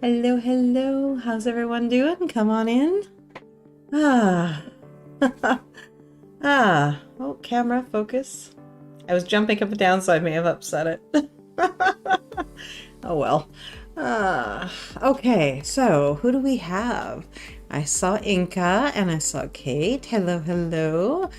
Hello, hello. How's everyone doing? Come on in. Ah. Oh, camera, focus. I was jumping up and down, so I may have upset it. Oh, well. Okay, so who do we have? I saw Inca and I saw Kate. Hello, hello.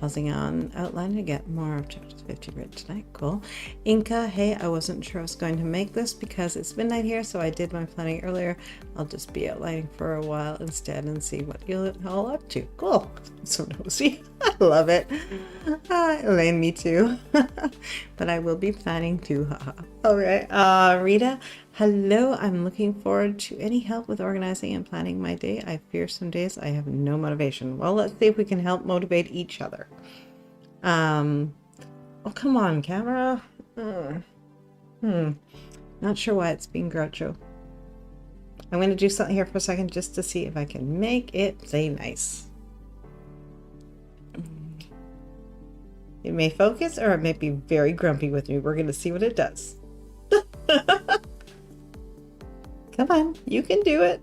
Pausing on outline to get more of chapter 50 read tonight. Cool. Inca, hey, I wasn't sure I was going to make this because it's midnight here, so I did my planning earlier. I'll just be outlining for a while instead and see what you're all up to. Cool. So nosy. I love it. Elaine, me too. But I will be planning too. All right. Rita, hello. I'm looking forward to any help with organizing and planning my day. I fear some days I have no motivation. Well, let's see if we can help motivate each other. Oh, come on, camera. Not sure why it's being groucho. I'm going to do something here for a second just to see if I can make it play nice. It may focus or it may be very grumpy with me. We're going to see what it does. Come on, you can do it.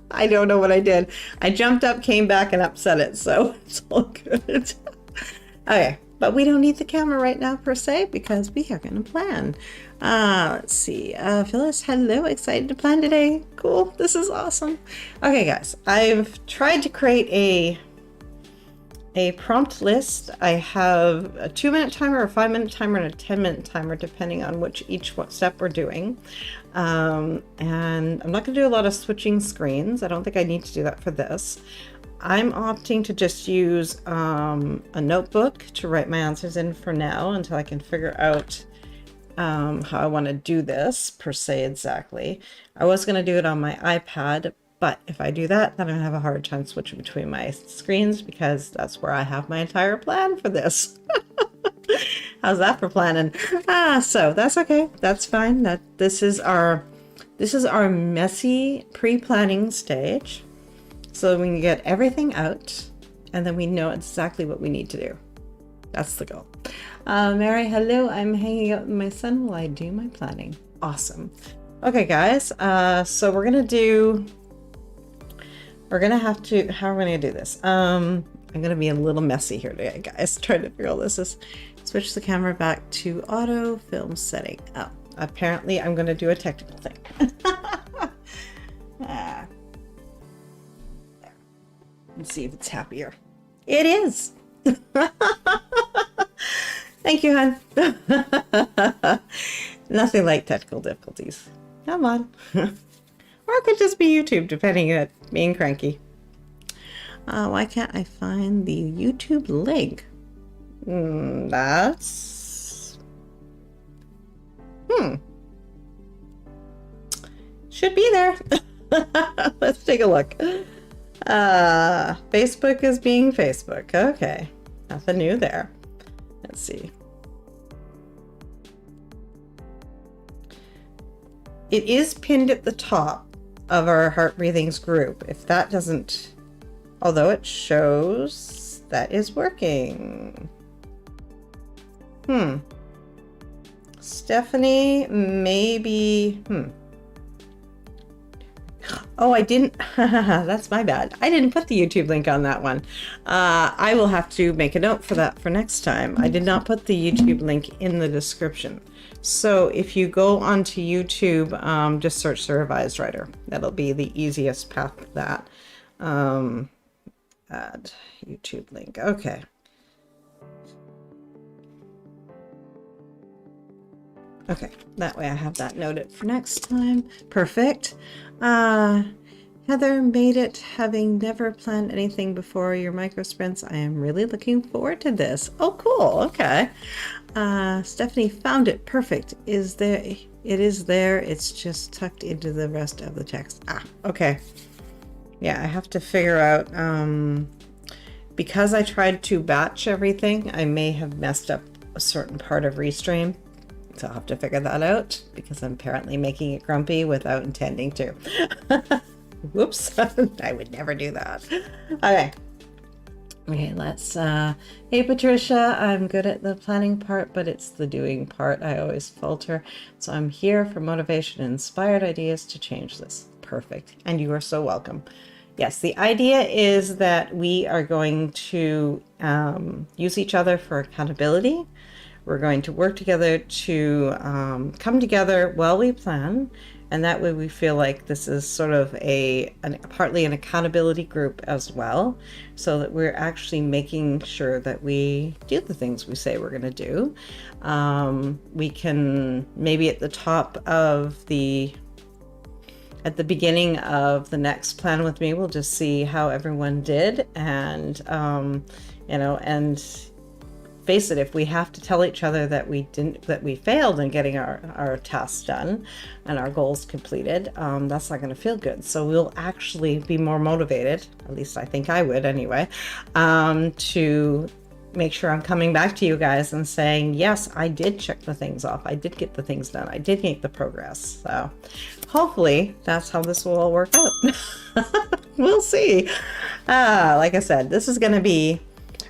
I don't know what I did. I jumped up, came back, and upset it, so it's all good. Okay, but we don't need the camera right now per se because we are going to plan. Let's see. Phyllis, hello. Excited to plan today. Cool. This is awesome. Okay, guys, I've tried to create a prompt list. I have a 2-minute timer, a 5-minute timer, and a 10-minute timer, depending on each step we're doing. And I'm not going to do a lot of switching screens. I don't think I need to do that for this. I'm opting to just use a notebook to write my answers in for now until I can figure out how I want to do this per se exactly. I was going to do it on my iPad, but if I do that, then I'm going to have a hard time switching between my screens because that's where I have my entire plan for this. How's that for planning? So that's okay. That's fine. This is our messy pre-planning stage. So we can get everything out and then we know exactly what we need to do. That's the goal. Mary, hello. I'm hanging out with my son while I do my planning. Awesome. Okay, guys. So we're going to have to, how are we going to do this? I'm going to be a little messy here today, guys. Trying to figure all this is. Switch the camera back to auto film setting. Oh, apparently I'm going to do a technical thing. There. Let's see if it's happier. It is. Thank you, hon. Nothing like technical difficulties. Come on. Or it could just be YouTube, depending on being cranky. Why can't I find the YouTube link? That's... Should be there. Let's take a look. Facebook is being Facebook. Okay. Nothing new there. Let's see. It is pinned at the top of our Heart Breathings group. If that doesn't... Although it shows that is working. Stephanie, maybe... Oh, I didn't. That's my bad. I didn't put the YouTube link on that one. I will have to make a note for that for next time. I did not put the YouTube link in the description. So if you go onto YouTube, just search the Revised Writer. That'll be the easiest path to that. Add YouTube link. Okay. Okay, that way I have that noted for next time. Perfect. Heather made it, having never planned anything before your micro sprints. I am really looking forward to this. Oh, cool. Okay. Stephanie found it. Perfect. It is there. It's just tucked into the rest of the text. Okay. Yeah, I have to figure out, because I tried to batch everything, I may have messed up a certain part of Restream. So I'll have to figure that out because I'm apparently making it grumpy without intending to. Whoops. I would never do that. Okay. Okay, let's, hey Patricia, I'm good at the planning part, but it's the doing part I always falter. So I'm here for motivation and inspired ideas to change this. Perfect. And you are so welcome. Yes, the idea is that we are going to use each other for accountability. We're going to work together to come together while we plan, and that way we feel like this is sort of partly an accountability group as well, so that we're actually making sure that we do the things we say we're going to do. We can maybe at the beginning of the next plan with me, we'll just see how everyone did, and and face it, if we have to tell each other that we failed in getting our tasks done and our goals completed, that's not going to feel good. So we'll actually be more motivated, at least I think I would anyway, to make sure I'm coming back to you guys and saying, yes, I did check the things off. I did get the things done. I did make the progress. So hopefully that's how this will all work out. We'll see. Like I said, this is going to be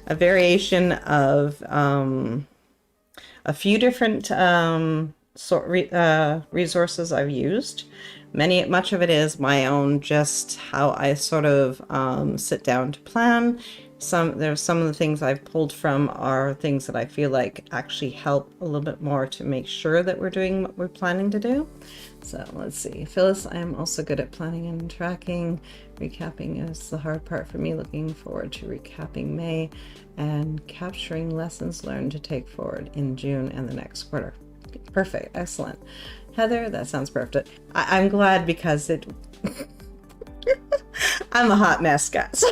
a variation of a few different resources I've used. Much of it is my own, just how I sort of sit down to plan. There's some of the things I've pulled from are things that I feel like actually help a little bit more to make sure that we're doing what we're planning to do. So let's see. Phyllis, I am also good at planning and tracking. Recapping is the hard part for me. Looking forward to recapping May and capturing lessons learned to take forward in June and the next quarter. Perfect. Excellent. Heather, that sounds perfect. I'm glad because I'm a hot mess, guys.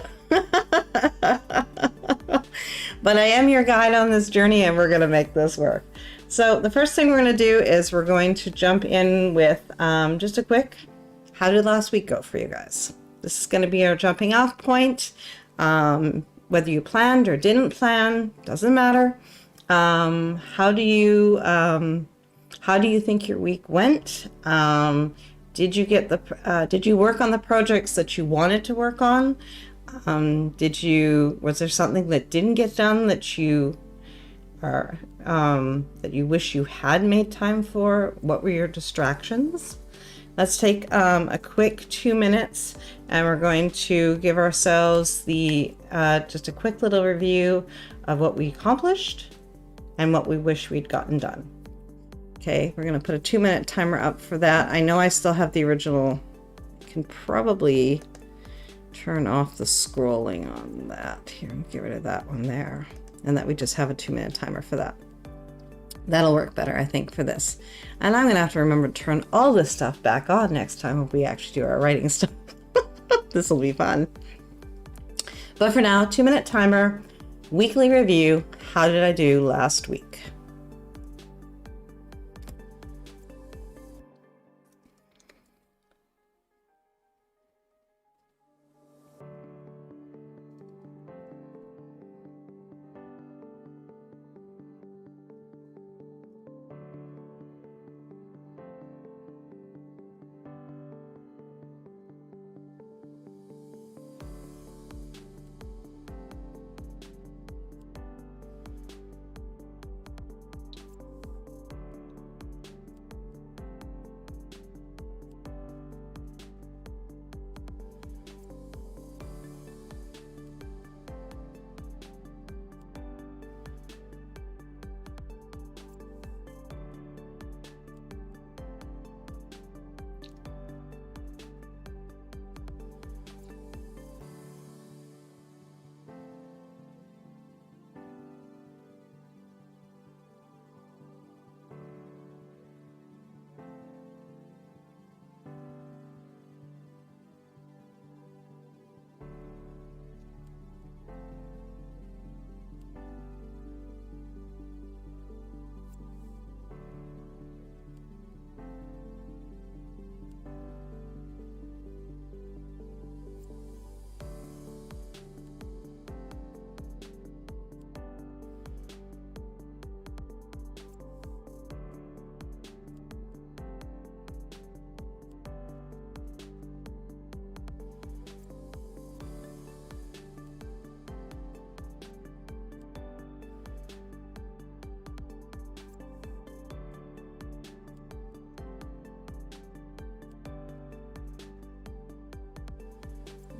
But I am your guide on this journey, and we're going to make this work. So the first thing we're going to do is we're going to jump in with just a quick, how did last week go for you guys? This is going to be our jumping off point. Whether you planned or didn't plan, doesn't matter. How do you think your week went? Did you work on the projects that you wanted to work on? Was there something that didn't get done that you wish you had made time for? What were your distractions? Let's take a quick 2 minutes, and we're going to give ourselves just a quick little review of what we accomplished and what we wish we'd gotten done. Okay, we're going to put a 2-minute timer up for that. I know I still have the original. I can probably turn off the scrolling on that here and get rid of that one there, and that we just have a 2-minute timer for that. That'll work better, I think, for this. And I'm gonna have to remember to turn all this stuff back on next time when we actually do our writing stuff. This will be fun. But for now, 2-minute timer, weekly review. How did I do last week?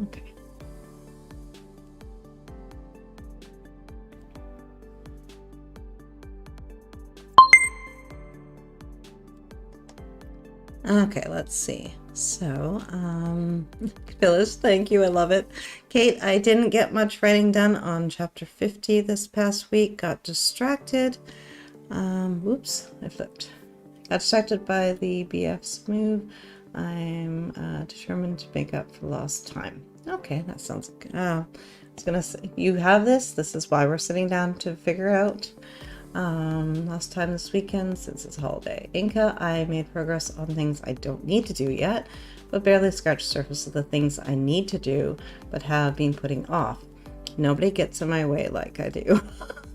Okay. Okay, let's see. So, Phyllis, thank you. I love it. Kate, I didn't get much writing done on chapter 50 this past week. Got distracted. Whoops, I flipped. Got distracted by the BF's move. I'm determined to make up for lost time. Okay, that sounds good. I was gonna say, you have this. This is why we're sitting down to figure out last time this weekend since it's a holiday. Inca, I made progress on things I don't need to do yet, but barely scratched the surface of the things I need to do but have been putting off. Nobody gets in my way like I do.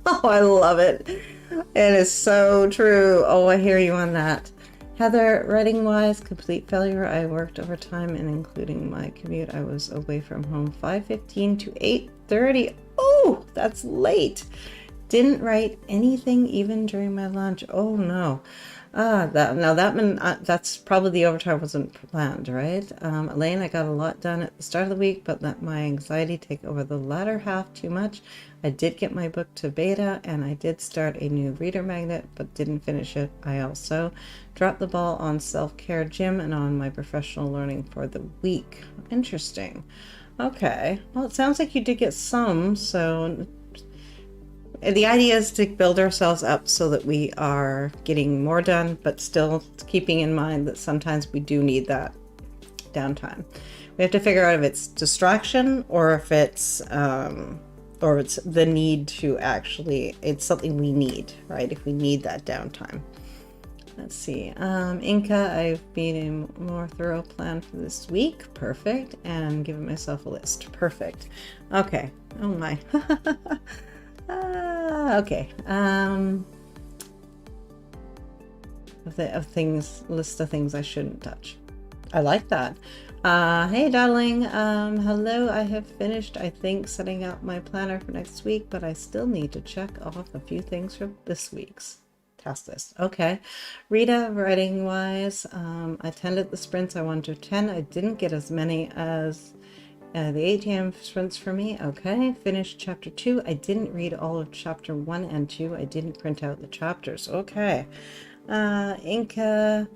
Oh, I love it. It is so true. Oh, I hear you on that. Heather, writing wise, complete failure. I worked overtime and including my commute. I was away from home 5:15 to 8:30. Oh, that's late. Didn't write anything even during my lunch. Oh no. That's probably the overtime wasn't planned, right? Elaine, I got a lot done at the start of the week, but let my anxiety take over the latter half too much. I did get my book to beta, and I did start a new reader magnet, but didn't finish it. I also dropped the ball on self-care gym and on my professional learning for the week. Interesting. Okay. Well, it sounds like you did get some, so the idea is to build ourselves up so that we are getting more done, but still keeping in mind that sometimes we do need that downtime. We have to figure out if it's distraction or if it's the need to actually, it's something we need, right? If we need that downtime. Let's see. Inca, I've made a more thorough plan for this week. Perfect. And given myself a list. Perfect. Okay. Oh my. Okay. List of things I shouldn't touch. I like that. Hey, darling. Hello. I have finished, I think, setting out my planner for next week, but I still need to check off a few things from this week's task list. Okay. Rita, writing wise, I attended the sprints I wanted to attend. I didn't get as many as the ATM sprints for me. Okay. Finished chapter 2. I didn't read all of chapter 1 and 2. I didn't print out the chapters. Okay. Inca,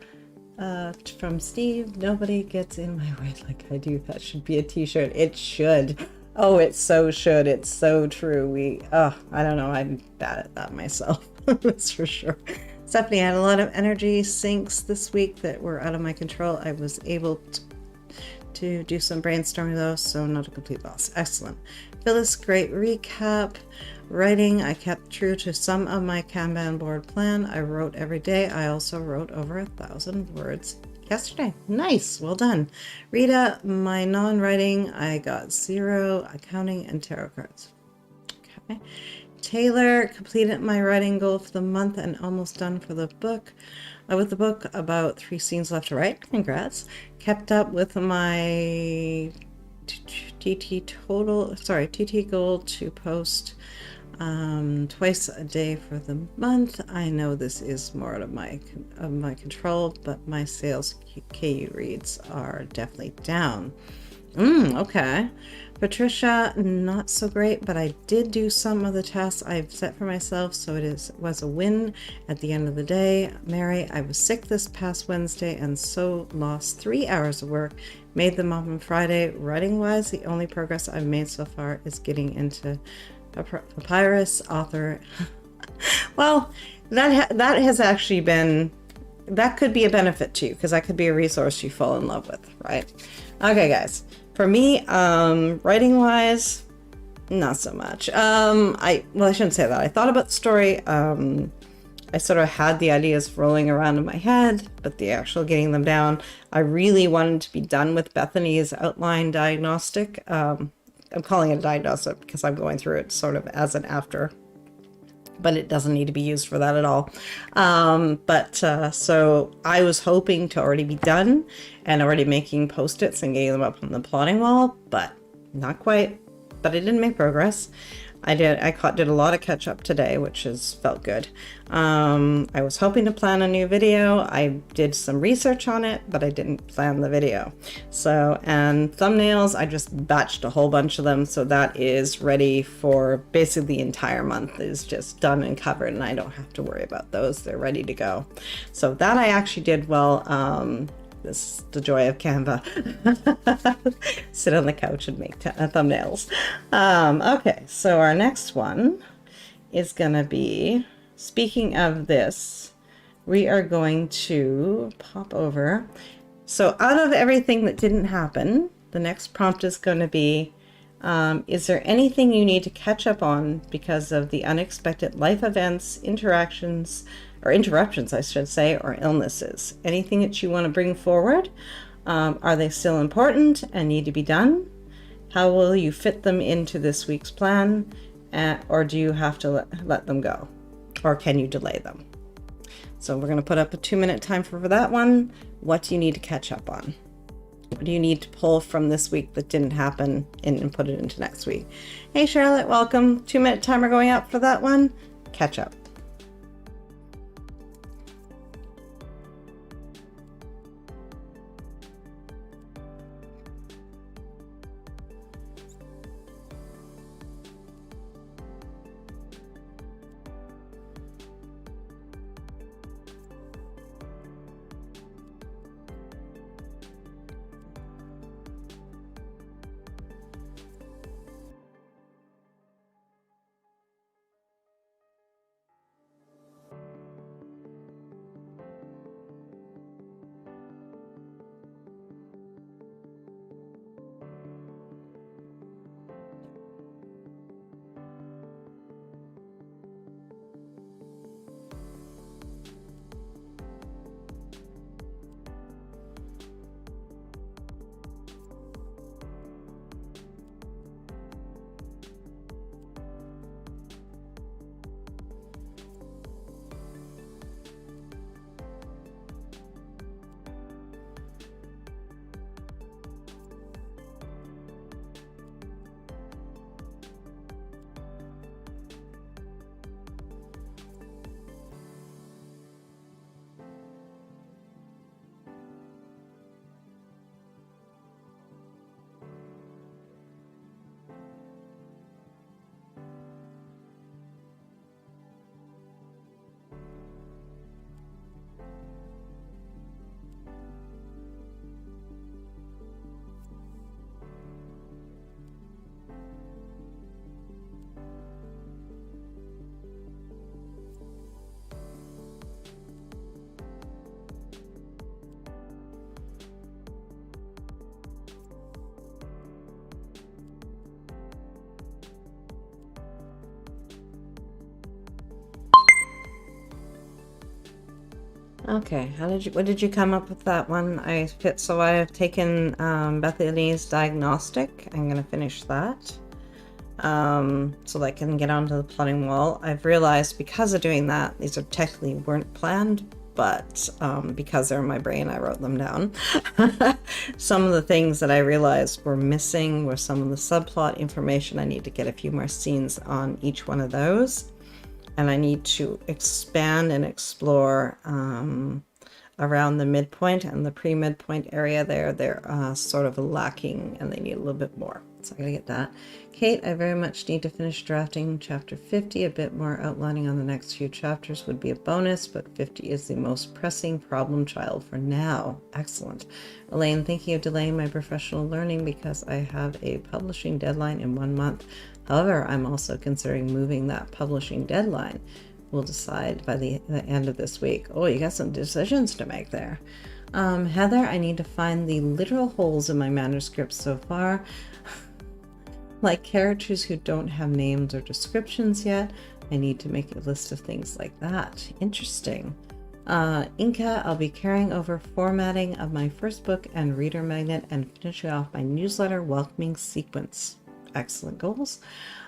from Steve, nobody gets in my way like I do. That should be a t-shirt. It should. Oh, it so should. It's so true. I don't know. I'm bad at that myself. That's for sure. Stephanie, I had a lot of energy sinks this week that were out of my control. I was able to do some brainstorming though, so not a complete loss. Excellent. Phyllis, great recap. Writing, I kept true to some of my Kanban board plan. I wrote every day. I also wrote over 1,000 words yesterday. Nice, well done. Rita, my non-writing, I got 0 accounting and tarot cards. Okay. Taylor, completed my writing goal for the month and almost done for the book. With the book, about 3 scenes left to write. Congrats. Kept up with my TT goal to post twice a day for the month. I know this is more out of my control, but my sales KU reads are definitely down. Okay. Patricia, not so great, but I did do some of the tasks I've set for myself, so was a win at the end of the day. Mary, I was sick this past Wednesday and so lost 3 hours of work. Made them up on Friday. Writing wise, the only progress I've made so far is getting into Papyrus author. Well, that has actually been, that could be a benefit to you, because that could be a resource you fall in love with, right? Okay, guys. For me, writing wise, not so much. I shouldn't say that. I thought about the story. I sort of had the ideas rolling around in my head, but the actual getting them down, I really wanted to be done with Bethany's outline diagnostic. I'm calling it a diagnostic because I'm going through it sort of as an after, but it doesn't need to be used for that at all. So I was hoping to already be done and already making post-its and getting them up on the plotting wall, but not quite. But I didn't make progress. did a lot of catch up today, which has felt good. I was hoping to plan a new video. I did some research on it, but I didn't plan the video. So, and thumbnails, I just batched a whole bunch of them. So that is ready for basically the entire month is just done and covered, and I don't have to worry about those. They're ready to go. So that I actually did well. This is the joy of Canva. Sit on the couch and make thumbnails. Okay, so our next one is going to be, speaking of this, we are going to pop over. So out of everything that didn't happen, the next prompt is going to be, is there anything you need to catch up on because of the unexpected life events, interactions, or interruptions, I should say, or illnesses? Anything that you want to bring forward? Are they still important and need to be done? How will you fit them into this week's plan? Or do you have to let them go? Or can you delay them? So we're going to put up a 2-minute timer for that one. What do you need to catch up on? What do you need to pull from this week that didn't happen and put it into next week? Hey Charlotte, welcome. 2-minute timer going up for that one. Catch up. Okay, what did you come up with that one? So I have taken Bethany's diagnostic. I'm gonna finish that. So that I can get onto the plotting wall. I've realized because of doing that, these are technically weren't planned, but because they're in my brain, I wrote them down. Some of the things that I realized were missing were some of the subplot information. I need to get a few more scenes on each one of those. And I need to expand and explore around the midpoint and the pre-midpoint area there. They're sort of lacking and they need a little bit more. So I gotta get that. Kate, I very much need to finish drafting chapter 50. A bit more outlining on the next few chapters would be a bonus, but 50 is the most pressing problem child for now. Excellent. Elaine, thinking of delaying my professional learning because I have a publishing deadline in 1 month. However, I'm also considering moving that publishing deadline. We'll decide by the end of this week. Oh, you got some decisions to make there. Heather, I need to find the literal holes in my manuscript so far. Like characters who don't have names or descriptions yet. I need to make a list of things like that. Interesting. Inca, I'll be carrying over formatting of my first book and reader magnet and finishing off my newsletter welcoming sequence. Excellent goals.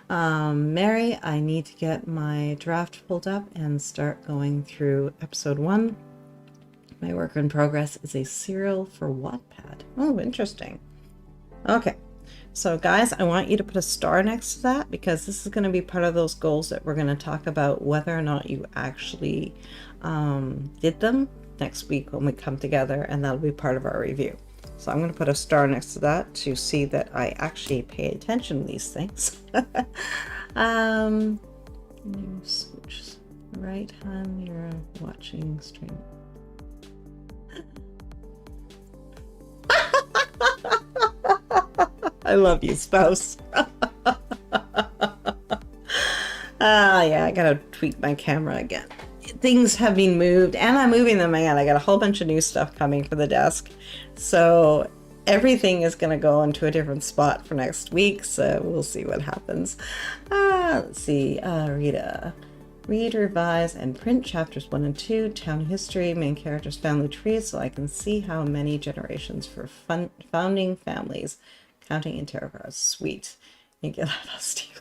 Mary, I need to get my draft pulled up and start going through episode 1. My work in progress is a serial for Wattpad. Oh, interesting. Okay. So guys, I want you to put a star next to that, because this is going to be part of those goals that we're going to talk about whether or not you actually did them next week when we come together, and that'll be part of our review. So I'm going to put a star next to that to see that I actually pay attention to these things. Switch right hand, you're watching stream. I love you, spouse. Yeah, I gotta tweak my camera again. Things have been moved, and I'm moving them again. I got a whole bunch of new stuff coming for the desk. So everything is gonna go into a different spot for next week, so we'll see what happens. Let's see, Rita. Read, revise, and print chapters 1 and 2, town history, main characters, family trees, so I can see how many generations for founding families, counting in tarot cards. Sweet. You get that, Steve.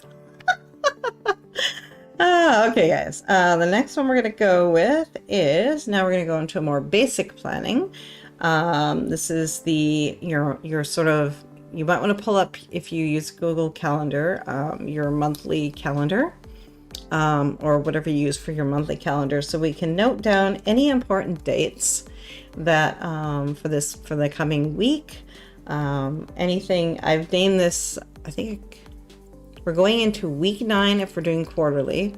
Okay, guys. The next one we're going to go with is, now we're going to go into a more basic planning. This is your sort of, you might want to pull up, if you use Google Calendar, your monthly calendar, or whatever you use for your monthly calendar, so we can note down any important dates that for the coming week. Anything, I've named this, I think we're going into week 9 if we're doing quarterly,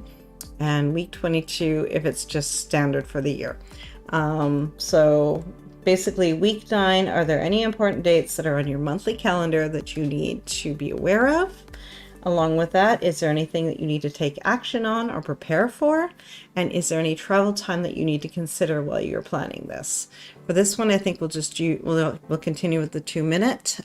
and week 22 if it's just standard for the year. So basically, week 9, are there any important dates that are on your monthly calendar that you need to be aware of? Along with that, is there anything that you need to take action on or prepare for? And is there any travel time that you need to consider while you're planning this? For this one, I think we'll continue with the 2-minute.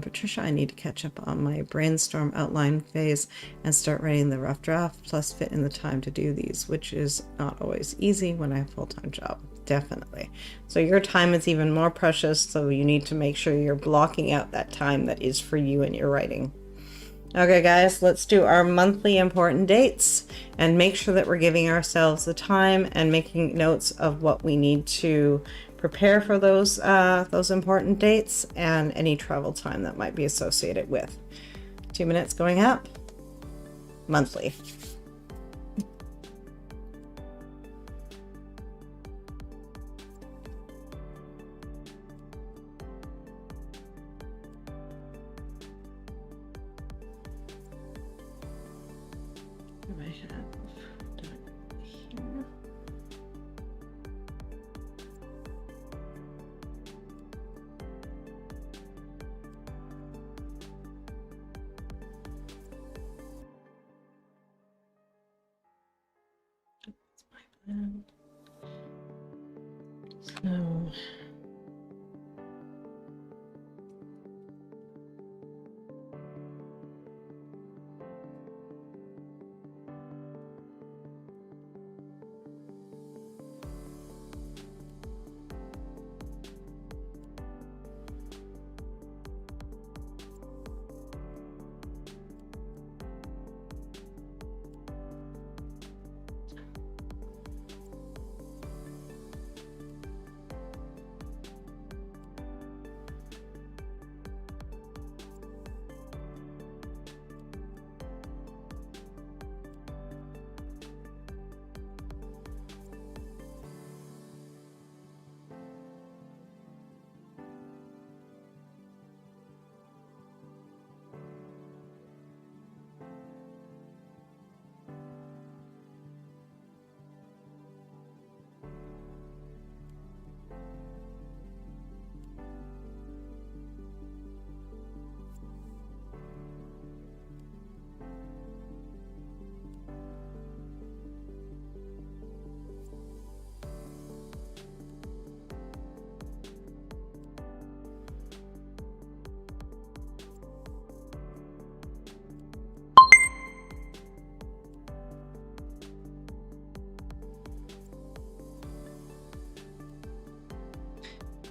Patricia, I need to catch up on my brainstorm outline phase and start writing the rough draft, plus fit in the time to do these, which is not always easy when I have a full-time job. Definitely. So your time is even more precious, so you need to make sure you're blocking out that time that is for you and your writing. Okay, guys, let's do our monthly important dates and make sure that we're giving ourselves the time and making notes of what we need to prepare for those important dates and any travel time that might be associated with. 2 minutes going up. Monthly. So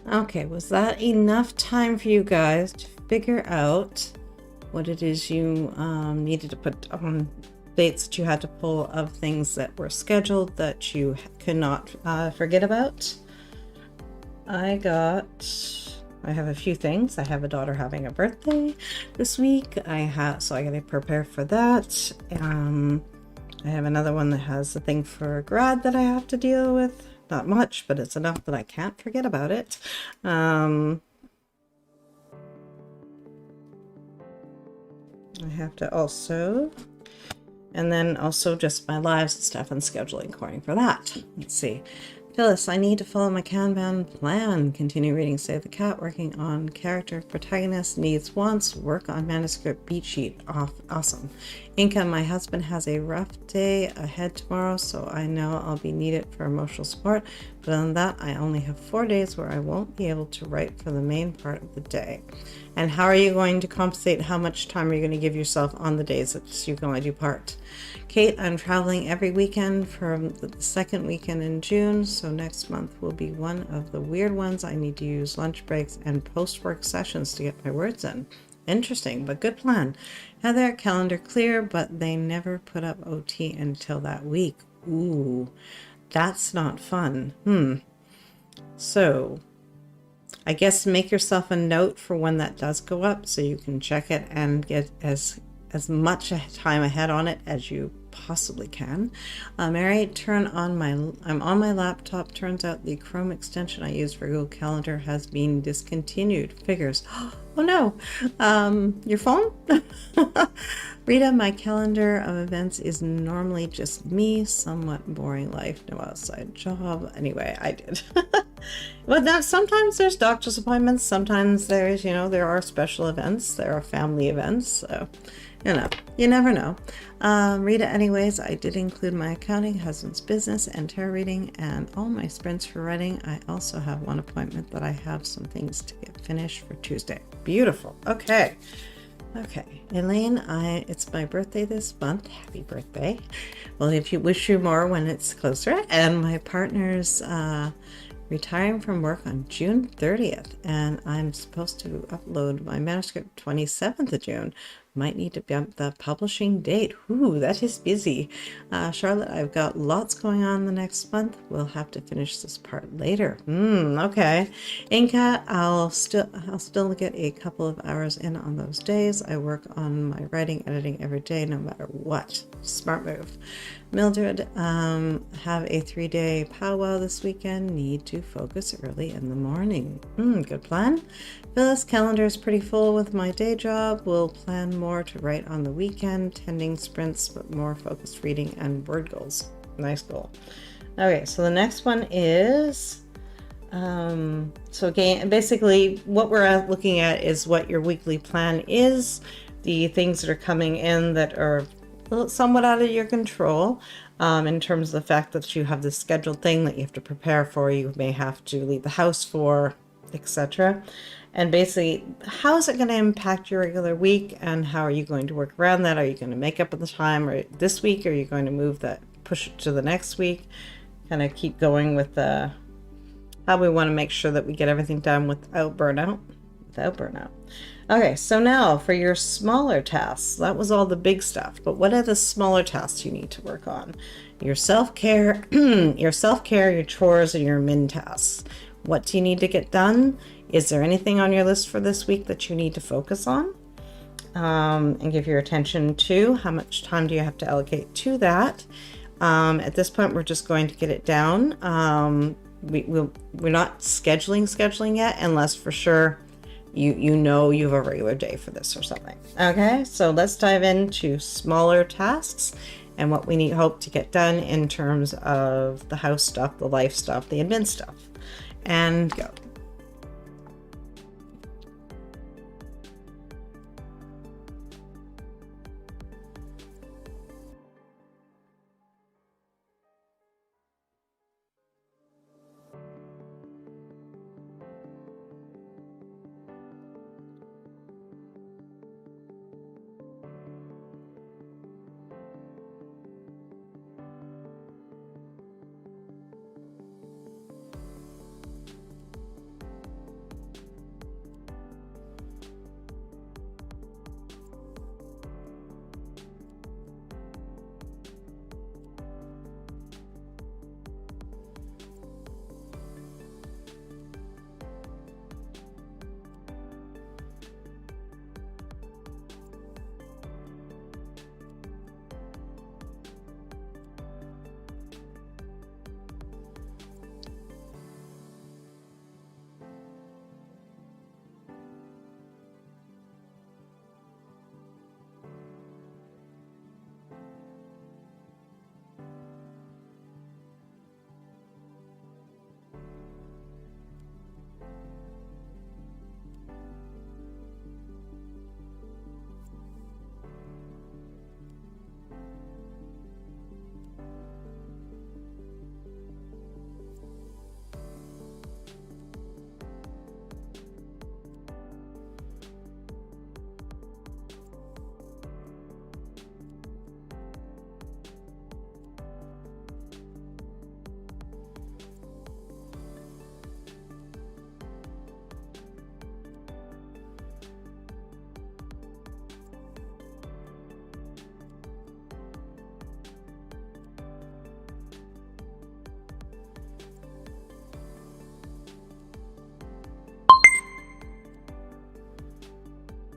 okay, was that enough time for you guys to figure out what it is you needed to put on dates that you had to pull of things that were scheduled that you could not forget about? I I have a few things. I have a daughter having a birthday this week. So I gotta prepare for that. I have another one that has a thing for grad that I have to deal with. Not much, but it's enough that I can't forget about it. I have to also, and then also just my lives and stuff and scheduling according for that. Let's see. Phyllis, I need to follow my Kanban plan. Continue reading Save the Cat, working on character, protagonist, needs, wants, work on manuscript, beat sheet. Awesome. Inka, my husband has a rough day ahead tomorrow, so I know I'll be needed for emotional support. But on that, I only have 4 days where I won't be able to write for the main part of the day. And how are you going to compensate? How much time are you going to give yourself on the days that you can only do part? Kate, I'm traveling every weekend from the second weekend in June, so next month will be one of the weird ones. I need to use lunch breaks and post-work sessions to get my words in. Interesting, but good plan. Heather, calendar clear, but they never put up OT until that week. Ooh, that's not fun. So I guess make yourself a note for when that does go up so you can check it and get as much time ahead on it as you possibly can. Mary, I'm on my laptop. Turns out the Chrome extension I use for Google Calendar has been discontinued. Figures. Oh no. Your phone? Rita, my calendar of events is normally just me, somewhat boring life, no outside job. Anyway, I did. But now sometimes there's doctor's appointments, sometimes there's, there are special events, there are family events, so, you never know. Rita, anyways, I did include my accounting, husband's business, and tarot reading, and all my sprints for writing. I also have one appointment that I have some things to get finished for Tuesday. Beautiful. Okay, Elaine, it's my birthday this month. Happy birthday. Well, if you wish you more when it's closer. And my partner's retiring from work on June 30th, and I'm supposed to upload my manuscript 27th of June. Might need to bump the publishing date. Ooh, that is busy. Charlotte, I've got lots going on the next month. We'll have to finish this part later. Okay. Inka, I'll still get a couple of hours in on those days. I work on my writing, editing every day, no matter what. Smart move. Mildred, have a 3-day powwow this weekend. Need to focus early in the morning. Good plan. Phyllis, calendar is pretty full with my day job. We'll plan more to write on the weekend, tending sprints, but more focused reading and word goals. Nice goal. Okay, so the next one is, so again, basically what we're looking at is what your weekly plan is, the things that are coming in that are somewhat out of your control, in terms of the fact that you have this scheduled thing that you have to prepare for, you may have to leave the house for, etc. And basically, how is it going to impact your regular week, and how are you going to work around that? Are you going to make up the time or this week? Or are you going to push it to the next week? Kind of keep going with how we want to make sure that we get everything done without burnout. Okay, so now for your smaller tasks, that was all the big stuff, but what are the smaller tasks you need to work on? Your self-care, your chores, and your min tasks. What do you need to get done? Is there anything on your list for this week that you need to focus on and give your attention to? How much time do you have to allocate to that? At this point, we're just going to get it down. We're not scheduling yet, unless for sure you have a regular day for this or something. Okay, so let's dive into smaller tasks and what we hope to get done in terms of the house stuff, the life stuff, the admin stuff, and go.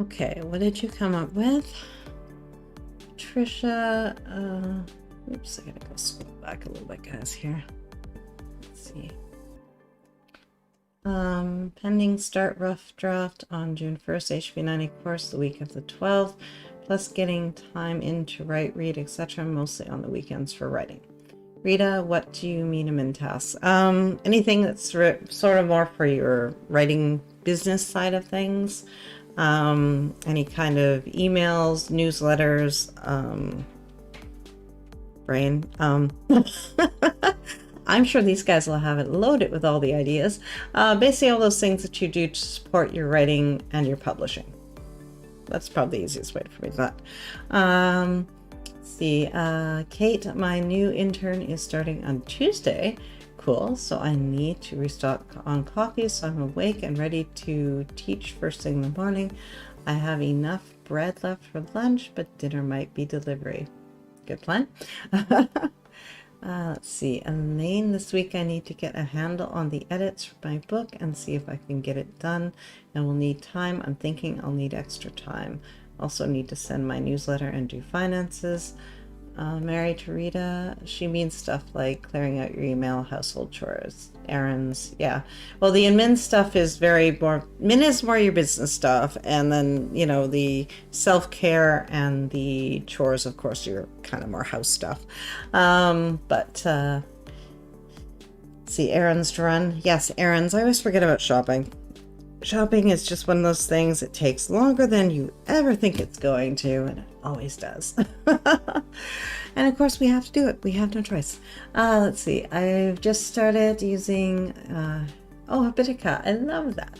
Okay, what did you come up with? Trisha, oops, I gotta go scroll back a little bit, guys, here. Let's see. Pending start rough draft on June 1st, HB90 course the week of the 12th, plus getting time in to write, read, etc., mostly on the weekends for writing. Rita, what do you mean admin tasks? Anything that's sort of more for your writing business side of things. Any kind of emails, newsletters, brain. I'm sure these guys will have it loaded with all the ideas. Basically all those things that you do to support your writing and your publishing. That's probably the easiest way for me to that. Let's see, Kate, my new intern is starting on Tuesday. Cool, so I need to restock on coffee so I'm awake and ready to teach first thing in the morning. I have enough bread left for lunch, but dinner might be delivery. Good plan. Let's see, Elaine, this week I need to get a handle on the edits for my book and see if I can get it done, and will need time. I'm thinking I'll need extra time. Also need to send my newsletter and do finances. Mary to Rita, she means stuff like clearing out your email, household chores, errands. Yeah, well, the admin stuff is min is more your business stuff, and then, you know, the self-care and the chores, of course, your kind of more house stuff. See, errands to run. Yes, errands. I always forget about shopping. Shopping is just one of those things. It takes longer than you ever think it's going to, and it always does. And of course we have to do it. We have no choice. Let's see. I've just started using Hobonichi. I love that.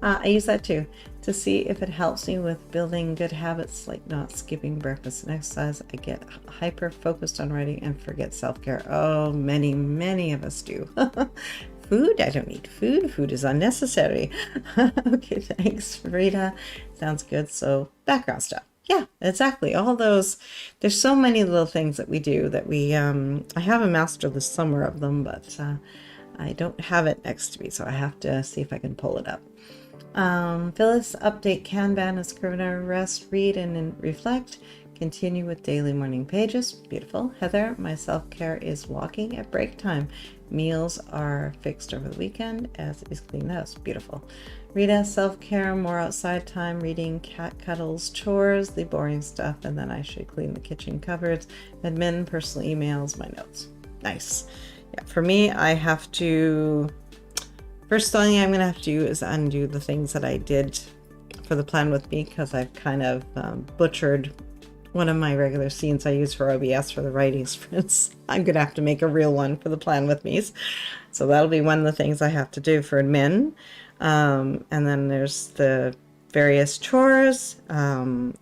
I use that too to see if it helps me with building good habits like not skipping breakfast and exercise. I get hyper focused on writing and forget self-care. Oh, many of us do. Food? I don't need food. Food is unnecessary. Okay, thanks, Rita. Sounds good. So background stuff. Yeah, exactly. All those. There's so many little things that we do that we. I have a master list somewhere of them, but I don't have it next to me, so I have to see if I can pull it up. Phyllis, update Kanban as Scrivener, rest, read, and then reflect. Continue with daily morning pages. Beautiful. Heather, my self-care is walking at break time. Meals are fixed over the weekend, as is clean the house. Beautiful. Rita, self-care, more outside time, reading, cat cuddles, chores, the boring stuff, and then I should clean the kitchen cupboards. Admin, personal emails, my notes. Nice. Yeah, for me, I have to... First thing I'm going to have to do is undo the things that I did for the plan with me, because I've kind of butchered one of my regular scenes I use for OBS for the writing sprints. I'm going to have to make a real one for the plan with me. So that'll be one of the things I have to do for admin. And then there's the various chores and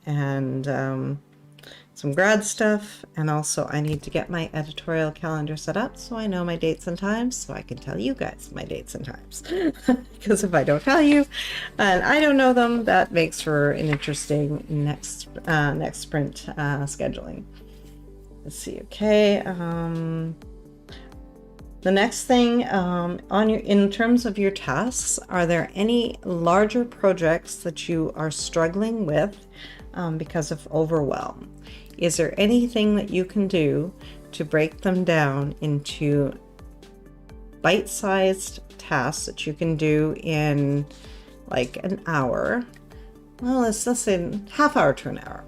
some grad stuff. And also I need to get my editorial calendar set up so I know my dates and times, so I can tell you guys my dates and times. Because if I don't tell you and I don't know them, that makes for an interesting next sprint scheduling. Let's see. Okay. The next thing in terms of your tasks, are there any larger projects that you are struggling with because of overwhelm? Is there anything that you can do to break them down into bite-sized tasks that you can do in like an hour? Well, let's say half hour to an hour.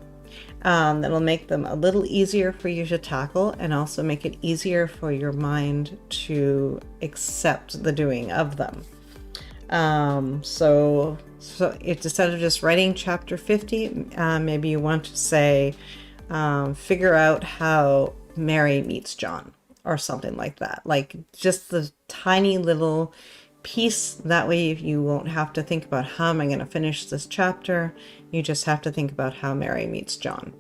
That'll make them a little easier for you to tackle and also make it easier for your mind to accept the doing of them. So if instead of just writing chapter 50, maybe you want to say, figure out how Mary meets John or something like that. Like just the tiny little piece. That way you won't have to think about how am I going to finish this chapter. You just have to think about how Mary meets John.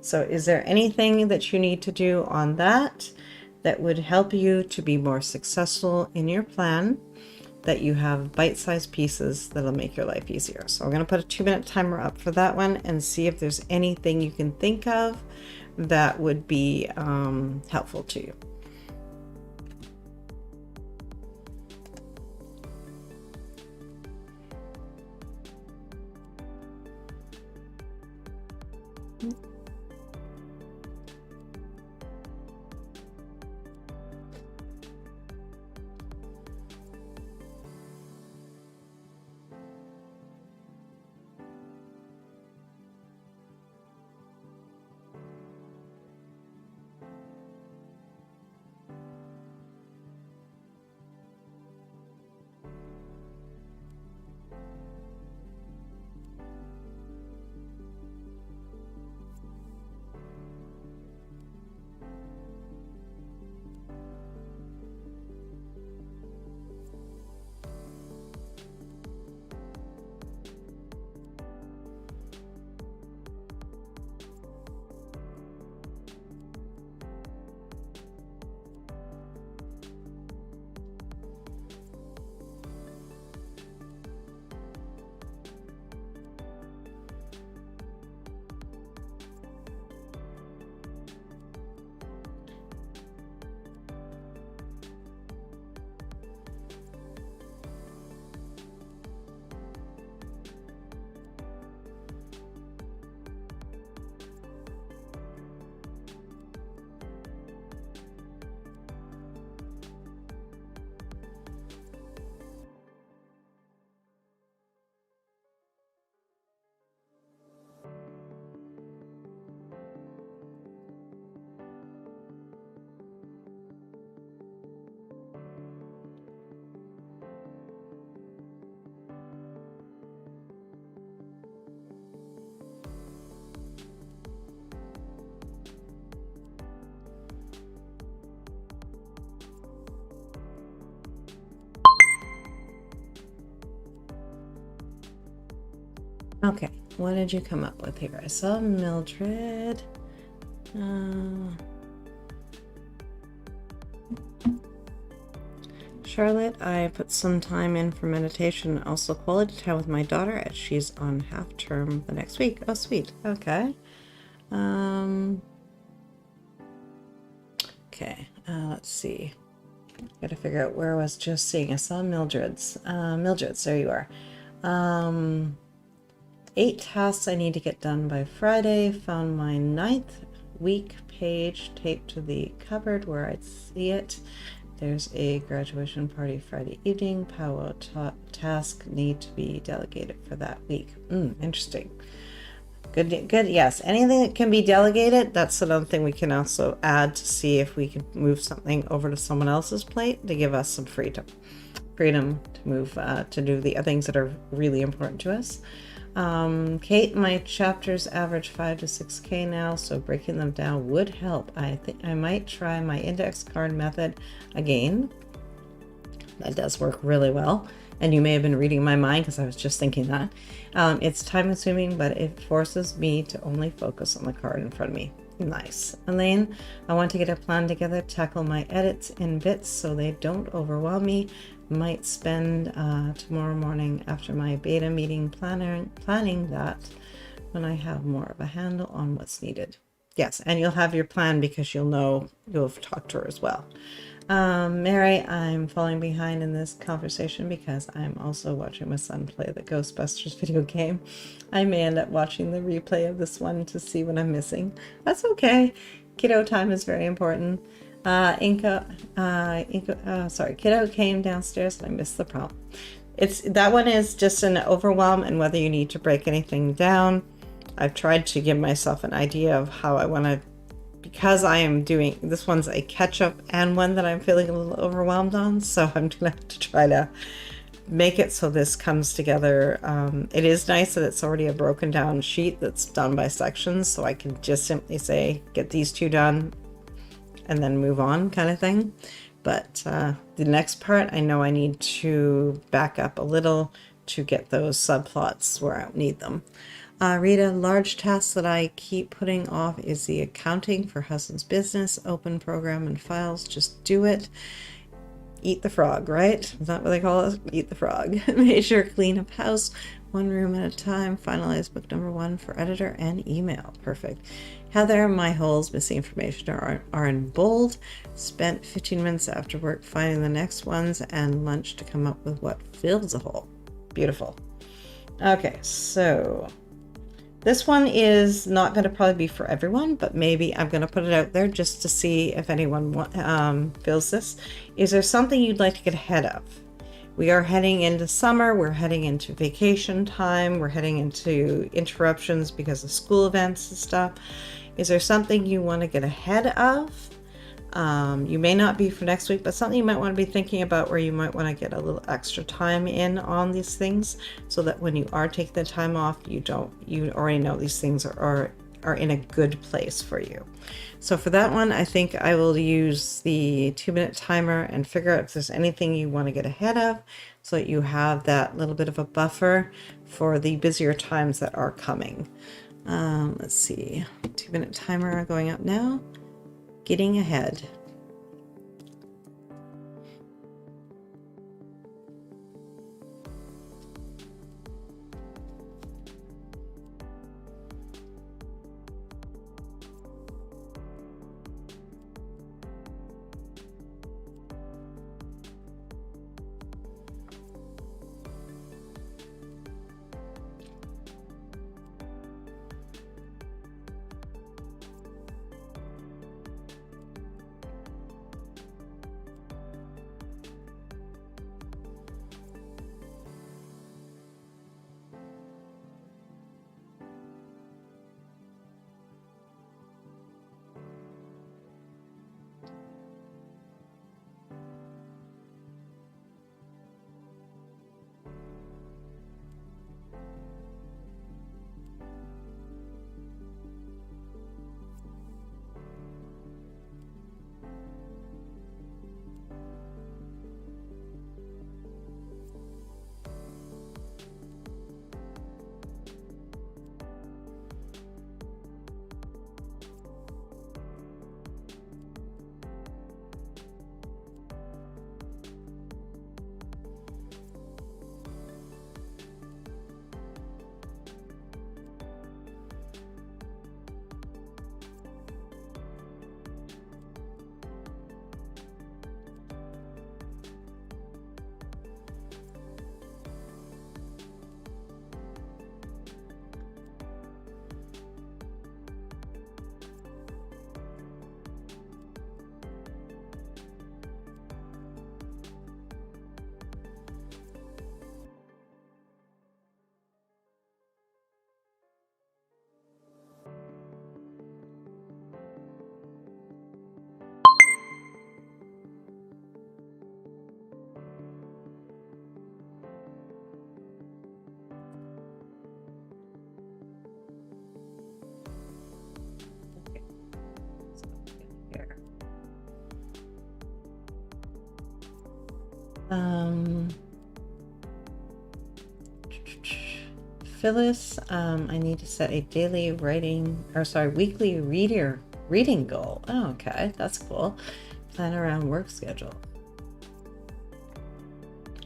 So is there anything that you need to do on that would help you to be more successful in your plan, that you have bite-sized pieces that'll make your life easier? So I'm going to put a 2-minute timer up for that one and see if there's anything you can think of that would be helpful to you. Okay, what did you come up with here? I saw Mildred. Charlotte, I put some time in for meditation, also quality time with my daughter as she's on half term the next week. Oh, sweet. Okay. Okay, let's see. Gotta figure out where I was just seeing. I saw Mildred's. Mildred's, there you are. 8 tasks I need to get done by Friday. Found my 9th week page taped to the cupboard where I'd see it. There's a graduation party Friday evening. Powwow task need to be delegated for that week. Interesting. Good. Yes, anything that can be delegated, that's another thing we can also add to see if we can move something over to someone else's plate to give us some freedom to move to do the things that are really important to us. Kate, my chapters average 5 to 6K now, so breaking them down would help. I think I might try my index card method again. That does work really well. And you may have been reading my mind because I was just thinking that. It's time consuming, but it forces me to only focus on the card in front of me. Nice. Elaine, I want to get a plan together, tackle my edits in bits so they don't overwhelm me. Might spend tomorrow morning after my beta meeting planning that when I have more of a handle on what's needed. Yes, and you'll have your plan because you'll know you'll have talked to her as well. Mary, I'm falling behind in this conversation because I'm also watching my son play the Ghostbusters video game. I may end up watching the replay of this one to see what I'm missing. That's okay. Kiddo time is very important. Kiddo came downstairs and I missed the prompt. That one is just an overwhelm and whether you need to break anything down. I've tried to give myself an idea of how I want to, because I am doing, this one's a catch-up and one that I'm feeling a little overwhelmed on, so I'm going to have to try to make it so this comes together. It is nice that it's already a broken down sheet that's done by sections, so I can just simply say, get these 2 done, and then move on kind of thing. But the next part, I know I need to back up a little to get those subplots where I don't need them. Rita, large tasks that I keep putting off is the accounting for husband's business, open program and files, just do it. Eat the frog, right? Is that what they call it? Eat the frog. Make sure clean up house, 1 room at a time, finalize book number 1 for editor and email. Perfect. Heather, my holes, missing information are in bold. Spent 15 minutes after work finding the next ones and lunch to come up with what fills a hole. Beautiful. Okay, so This one is not going to probably be for everyone, but maybe I'm going to put it out there just to see if anyone feels this. Is there something you'd like to get ahead of? We are heading into summer, we're heading into vacation time, we're heading into interruptions because of school events and stuff. Is there something you want to get ahead of? You may not be for next week, but something you might want to be thinking about where you might want to get a little extra time in on these things so that when you are taking the time off, you already know these things are in a good place for you. So for that one, I think I will use the 2-minute timer and figure out if there's anything you want to get ahead of so that you have that little bit of a buffer for the busier times that are coming. Let's see, 2-minute timer going up now. Getting ahead. Phyllis, I need to set a daily weekly reading goal. Oh, okay, that's cool. Plan around work schedule.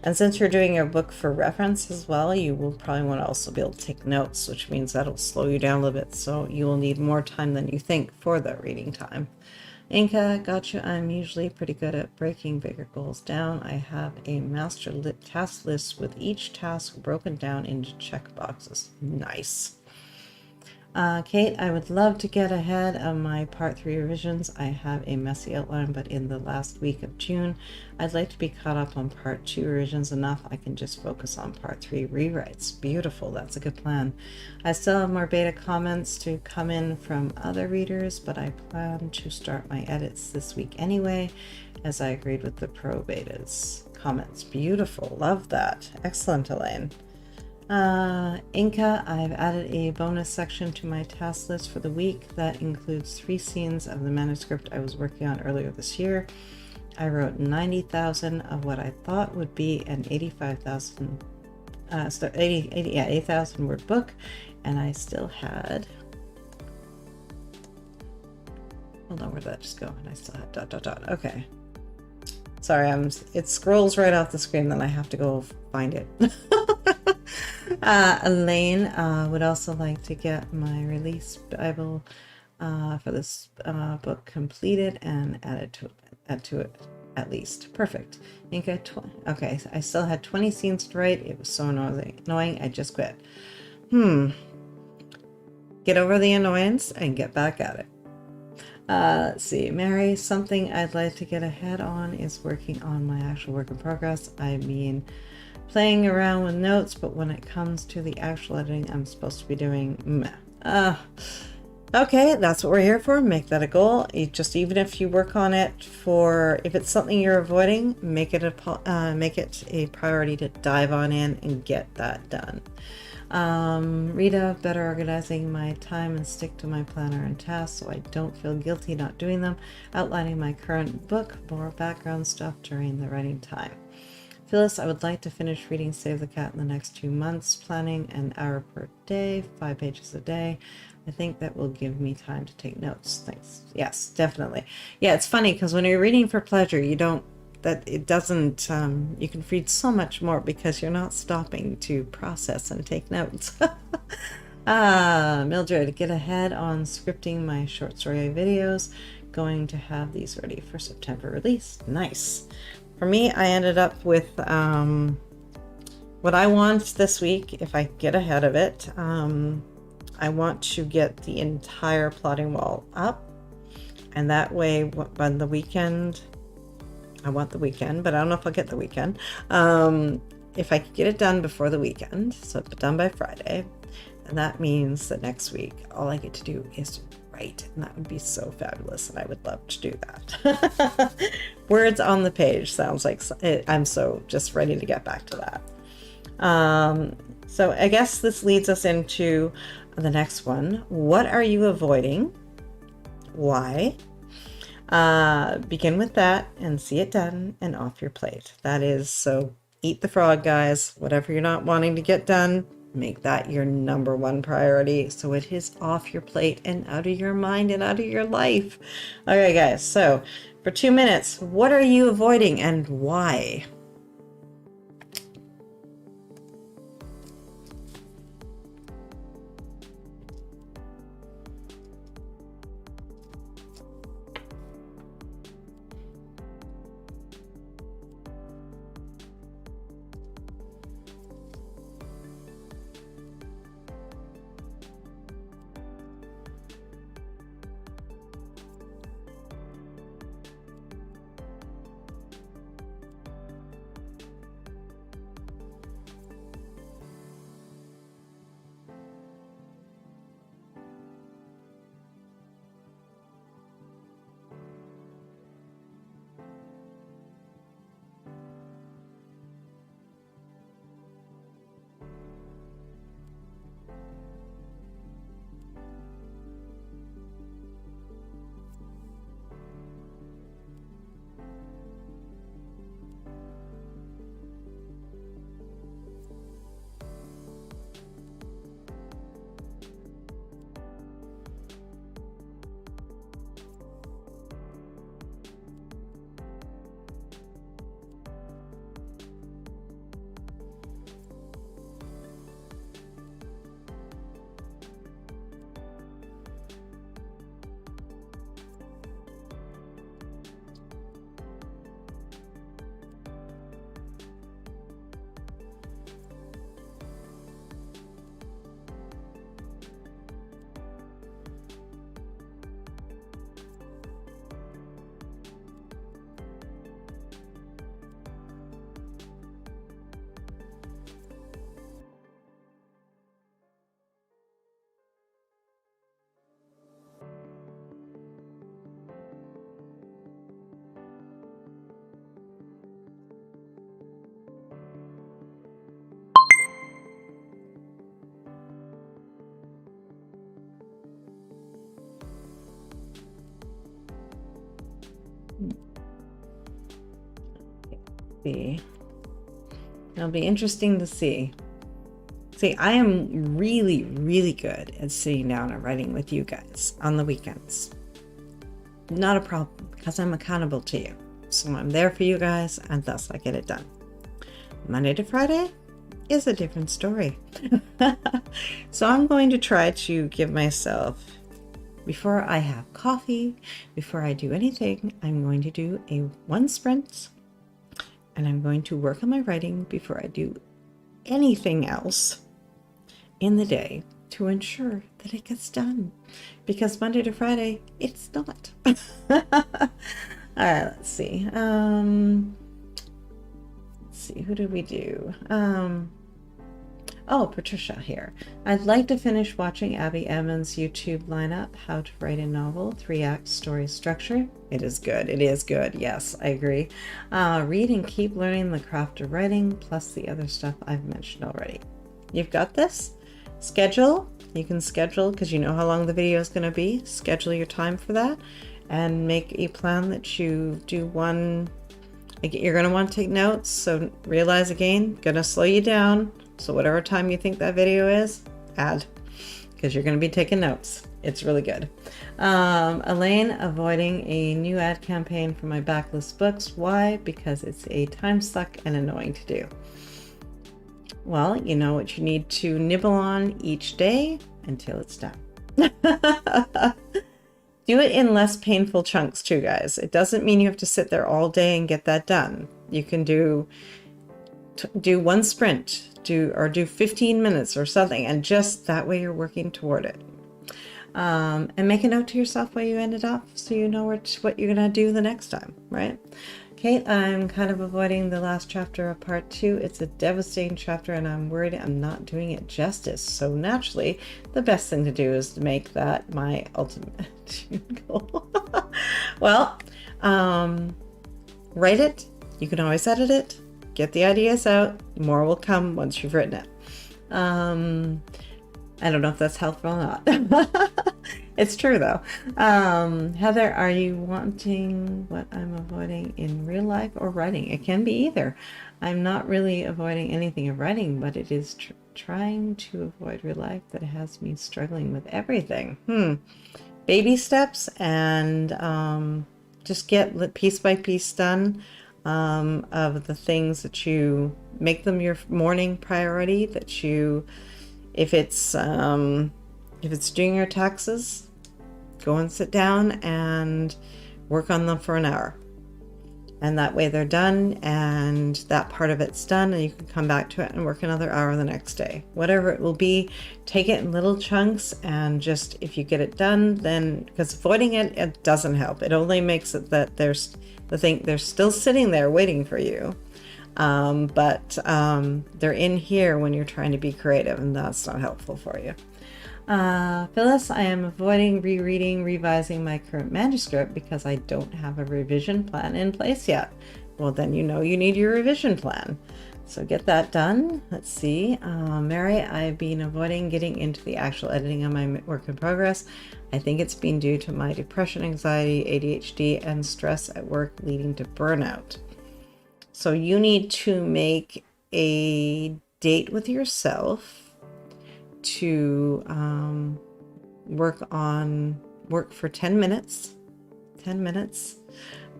And since you're doing your book for reference as well, you will probably want to also be able to take notes, which means that'll slow you down a little bit. So you will need more time than you think for that reading time. Inka, gotcha. I'm usually pretty good at breaking bigger goals down. I have a master task list with each task broken down into check boxes. Nice. Kate, I would love to get ahead of my part 3 revisions. I have a messy outline, but in the last week of June, I'd like to be caught up on part 2 revisions enough I can just focus on part 3 rewrites. Beautiful, that's a good plan. I still have more beta comments to come in from other readers, but I plan to start my edits this week anyway, as I agreed with the pro betas comments. Beautiful, love that. Excellent, Elaine. Inca, I've added a bonus section to my task list for the week that includes 3 scenes of the manuscript I was working on earlier this year. I wrote 90,000 of what I thought would be an 80,000 word book, and I still had, hold on, where did that just go? And I still had ... Okay. Sorry, it scrolls right off the screen, then I have to go find it. Elaine would also like to get my release Bible for this book completed and add to it at least. Perfect. Okay, I still had 20 scenes to write. It was so annoying. I just quit. get over the annoyance and get back at it. Let's see, Mary, something I'd like to get ahead on is working on my actual work in progress. I mean, playing around with notes, but when it comes to the actual editing I'm supposed to be doing, meh. Okay, that's what we're here for. Make that a goal. Even if you work on it if it's something you're avoiding, make it a priority to dive on in and get that done. Rita, better organizing my time and stick to my planner and tasks so I don't feel guilty not doing them. Outlining my current book, more background stuff during the writing time. Phyllis, I would like to finish reading Save the Cat in the next 2 months. Planning an hour per day, 5 pages a day. I think that will give me time to take notes. Thanks. Yes, definitely. Yeah, it's funny because when you're reading for pleasure, you can read so much more because you're not stopping to process and take notes. Mildred, get ahead on scripting my short story videos. Going to have these ready for September release. Nice. For me, I ended up with what I want this week, if I get ahead of it. I want to get the entire plotting wall up, and that way by the weekend, I want the weekend, but I don't know if I'll get the weekend. If I could get it done before the weekend, so done by Friday, and that means that next week, all I get to do is write, and that would be so fabulous, and I would love to do that. Words on the page sounds like I'm so just ready to get back to that. So I guess this leads us into the next one. What are you avoiding? Why? Begin with that and see it done and off your plate. That is, so eat the frog, guys. Whatever you're not wanting to get done, make that your number one priority so it is off your plate and out of your mind and out of your life. Okay, guys, so for 2 minutes, what are you avoiding and why? It'll be interesting to see. See, I am really, really good at sitting down and writing with you guys on the weekends. Not a problem, because I'm accountable to you. So I'm there for you guys, and thus I get it done. Monday to Friday is a different story. So I'm going to try to give myself, before I have coffee, before I do anything, I'm going to do one sprint, and I'm going to work on my writing before I do anything else in the day. to ensure that it gets done, because Monday to Friday it's not. All right, let's see. Who did we do? Oh, Patricia here. I'd like to finish watching Abby Emmons' YouTube lineup, How to Write a Novel, 3-act story structure. It is good. It is good. Yes, I agree. Read and keep learning the craft of writing, plus the other stuff I've mentioned already. You've got this. Schedule. You can schedule because you know how long the video is going to be. Schedule your time for that and make a plan that you do one. You're going to want to take notes. So realize again, going to slow you down. So whatever time you think that video is, add, because you're going to be taking notes. It's really good. Elaine, avoiding a new ad campaign for my backlist books. Why? Because it's a time suck and annoying to do. Well, you know what you need to nibble on each day until it's done. Do it in less painful chunks too, guys. It doesn't mean you have to sit there all day and get that done. You can do one sprint, do 15 minutes or something, and just that way you're working toward it. And make a note to yourself where you ended up so you know what you're gonna do the next time, right? Kate, I'm kind of avoiding the last chapter of part 2. It's a devastating chapter and I'm worried I'm not doing it justice. So naturally, the best thing to do is to make that my ultimate goal. Well, write it. You can always edit it. Get the ideas out. More will come once you've written it. I don't know if that's helpful or not. It's true though. Heather, are you wanting what I'm avoiding in real life or writing? It can be either. I'm not really avoiding anything in writing, but it is trying to avoid real life that has me struggling with everything. Baby steps, and just get piece by piece done of the things that you make them your morning priority. That you, if it's doing your taxes, go and sit down and work on them for an hour. And that way they're done and that part of it's done, and you can come back to it and work another hour the next day. Whatever it will be, take it in little chunks, and just, if you get it done, then, because avoiding it doesn't help. It only makes it that they're still sitting there waiting for you. But they're in here when you're trying to be creative, and that's not helpful for you. Phyllis, I am avoiding rereading, revising my current manuscript because I don't have a revision plan in place yet. Well, then you know you need your revision plan. So get that done. Let's see. Mary, I've been avoiding getting into the actual editing of my work in progress. I think it's been due to my depression, anxiety, ADHD, and stress at work leading to burnout. So you need to make a date with yourself to work for 10 minutes,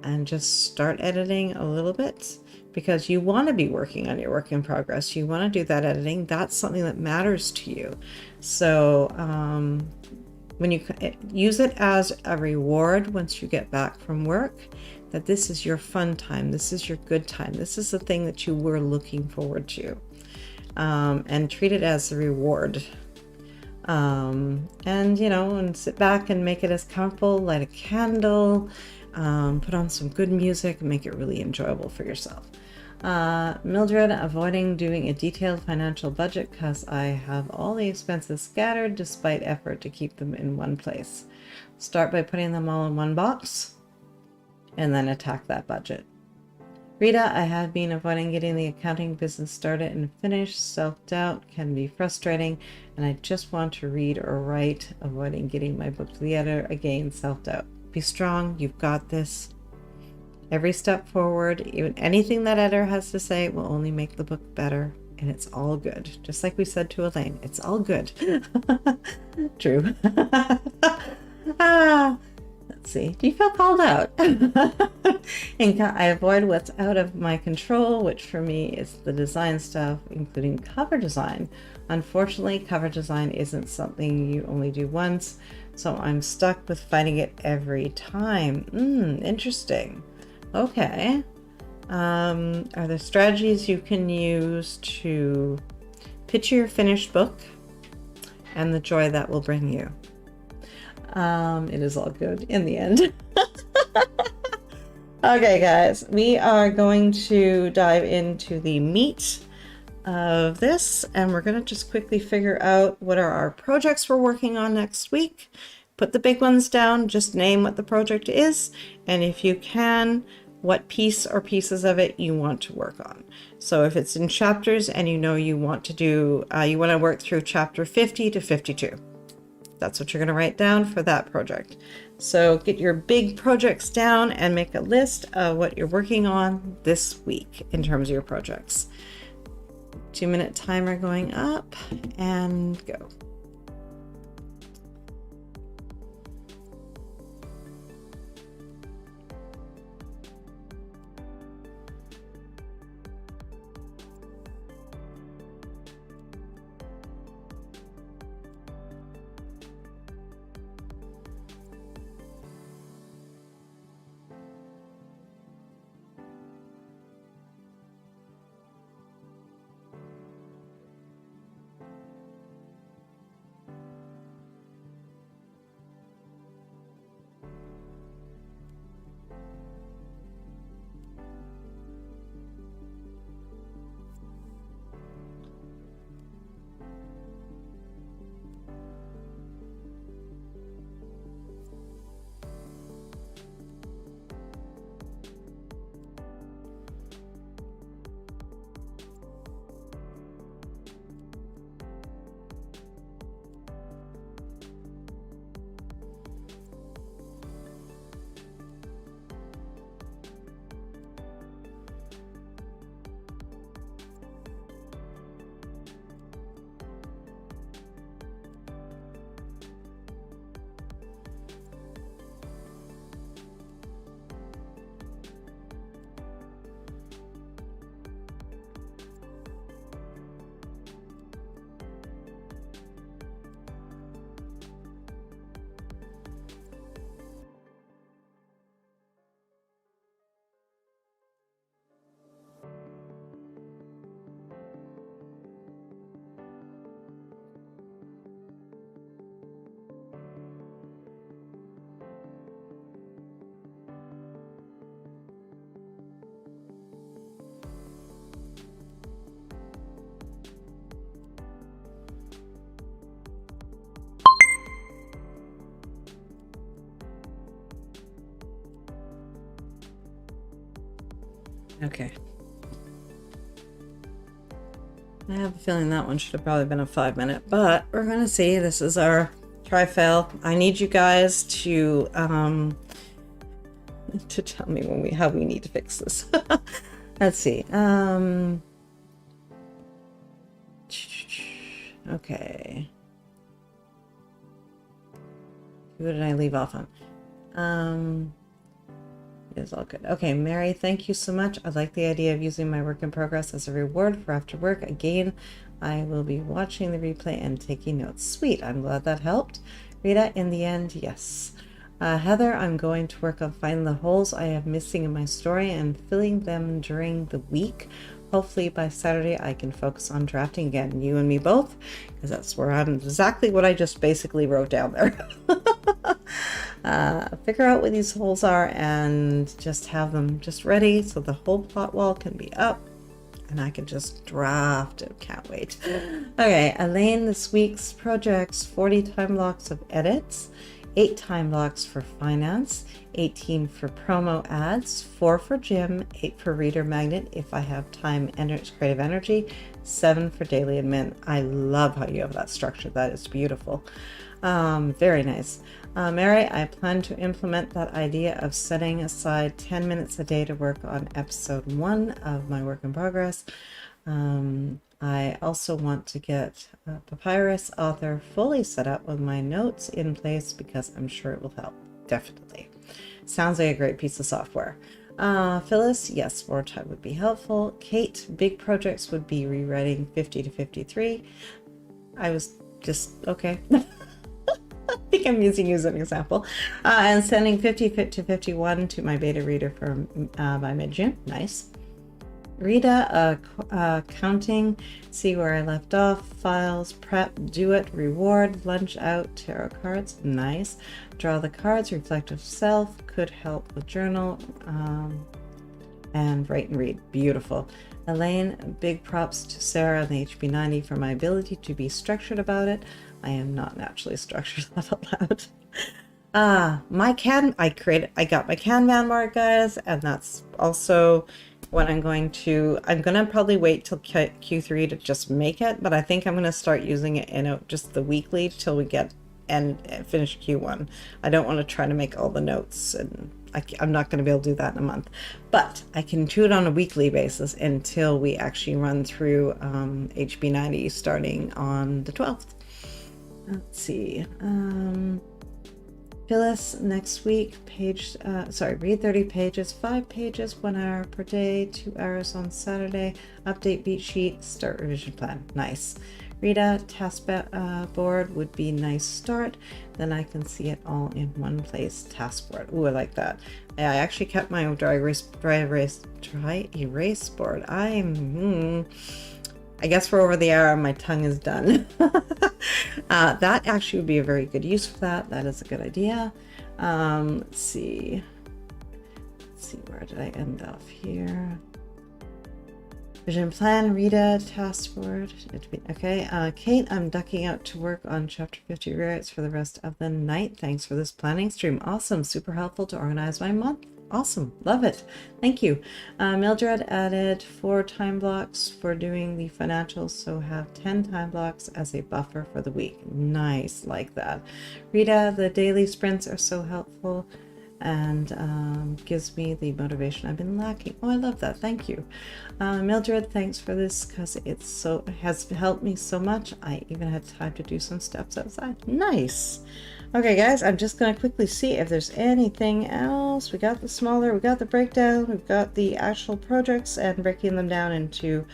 and just start editing a little bit, because you want to be working on your work in progress. You want to do that editing. That's something that matters to you. So when you use it as a reward once you get back from work, that this is your fun time, this is your good time, this is the thing that you were looking forward to. And treat it as a reward. And and sit back and make it as comfortable, light a candle, put on some good music, and make it really enjoyable for yourself. Mildred, avoiding doing a detailed financial budget because I have all the expenses scattered despite effort to keep them in one place. Start by putting them all in one box and then attack that budget. Rita, I have been avoiding getting the accounting business started and finished. Self-doubt can be frustrating, and I just want to read or write, avoiding getting my book to the editor. Again, self-doubt. Be strong. You've got this. Every step forward, even anything that editor has to say, will only make the book better, and it's all good. Just like we said to Elaine, it's all good. True. Let's see. Do you feel called out? And I avoid what's out of my control, which for me is the design stuff, including cover design. Unfortunately, cover design isn't something you only do once, so I'm stuck with fighting it every time. Interesting. Okay. Are there strategies you can use to picture your finished book and the joy that will bring you. It is all good in the end. Okay, guys, we are going to dive into the meat of this, and we're going to just quickly figure out what are our projects we're working on next week. Put the big ones down, just name what the project is, and if you can, what piece or pieces of it you want to work on. So if it's in chapters and you know you want to do, you want to work through chapter 50 to 52. That's what you're going to write down for that project. So get your big projects down and make a list of what you're working on this week in terms of your projects. 2-minute timer going up, and go. Okay. I have a feeling that one should have probably been a 5-minute, but we're going to see. This is our try-fail. I need you guys to tell me how we need to fix this. Let's see. Okay. Who did I leave off on? It's all good. Okay, Mary, thank you so much. I like the idea of using my work in progress as a reward for after work. Again, I will be watching the replay and taking notes. Sweet, I'm glad that helped. Rita, in the end, yes. Heather, I'm going to work on finding the holes I have missing in my story and filling them during the week. Hopefully by Saturday I can focus on drafting again. You and me both, because that's where I'm exactly what I just basically wrote down there. Figure out what these holes are and just have them just ready so the whole plot wall can be up and I can just draft it. Can't wait. Okay, Elaine, this week's projects: 40 time blocks of edits, 8 time blocks for finance, 18 for promo ads, 4 for gym, 8 for reader magnet if I have time and creative energy, 7 for daily admin. I love how you have that structure. That is beautiful. Very nice. Mary, I plan to implement that idea of setting aside 10 minutes a day to work on episode 1 of my work in progress. I also want to get Papyrus Author fully set up with my notes in place because I'm sure it will help. Definitely. Sounds like a great piece of software. Phyllis, yes, more time would be helpful. Kate, big projects would be rewriting 50 to 53. I was just, okay. I think I'm using you as an example. And sending 50 to 51 to my beta reader for by mid-June. Nice. Rita, counting, see where I left off, files, prep, do it, reward, lunch out, tarot cards, nice. Draw the cards, reflective self, could help with journal, and write and read, beautiful. Elaine, big props to Sarah and the HB90 for my ability to be structured about it. I am not naturally structured, laugh out loud. I got my Kanban board, guys, and that's also what I'm gonna probably wait till Q3 to just make it, but I think I'm gonna start using it in just the weekly till we get and finish Q1. I don't want to try to make all the notes, and I'm not going to be able to do that in a month, but I can do it on a weekly basis until we actually run through HB90 starting on the 12th. Let's see. Phyllis, next week, read 30 pages, 5 pages, 1 hour per day, 2 hours on Saturday, update beat sheet, start revision plan. Nice. Rita, task board would be nice start. Then I can see it all in one place. Task board. Ooh, I like that. I actually kept my dry erase board. I guess for over the hour, my tongue is done. That actually would be a very good use for that. That is a good idea. Let's see. Where did I end off here? Vision plan, Rita, task board. Okay. Kate, I'm ducking out to work on chapter 50 rewrites for the rest of the night. Thanks for this planning stream. Awesome. Super helpful to organize my month. Awesome. Love it. Thank you. Mildred added 4 time blocks for doing the financials, so have 10 time blocks as a buffer for the week. Nice. Like that. Rita, the daily sprints are so helpful and gives me the motivation I've been lacking. Oh, I love that. Thank you. Mildred, thanks for this because it has helped me so much. I even had time to do some steps outside. Nice. Okay, guys, I'm just going to quickly see if there's anything else. We got the breakdown, we've got the actual projects and breaking them down into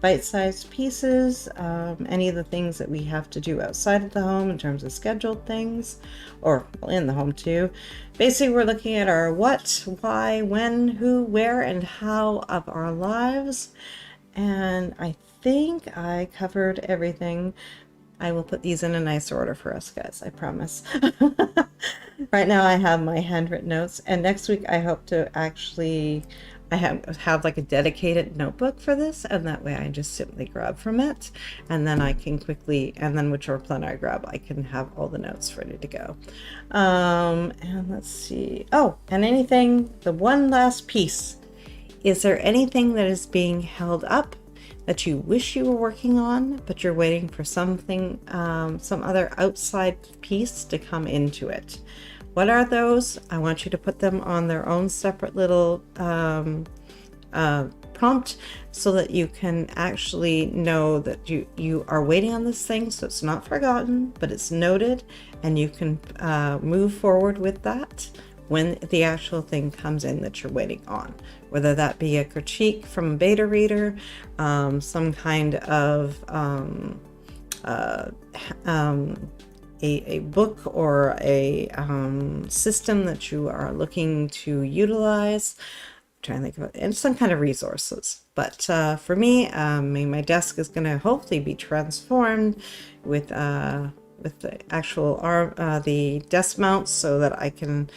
bite-sized pieces, any of the things that we have to do outside of the home in terms of scheduled things, or in the home too. Basically, we're looking at our what, why, when, who, where, and how of our lives. And I think I covered everything. I will put these in a nice order for us, guys, I promise. Right now I have my handwritten notes, and next week I hope to actually have like a dedicated notebook for this, and that way I just simply grab from it, and then I can quickly, and then whichever planner I grab, I can have all the notes ready to go. And let's see. Oh, and the one last piece. Is there anything that is being held up that you wish you were working on, but you're waiting for something, some other outside piece to come into it? What are those? I want you to put them on their own separate little prompt so that you can actually know that you are waiting on this thing, so it's not forgotten, but it's noted, and you can move forward with that when the actual thing comes in that you're waiting on, whether that be a critique from a beta reader, some kind of a book or a system that you are looking to utilize. I'm trying to think of it, and some kind of resources. But for me, my desk is going to hopefully be transformed with the actual the desk mounts, so that I can,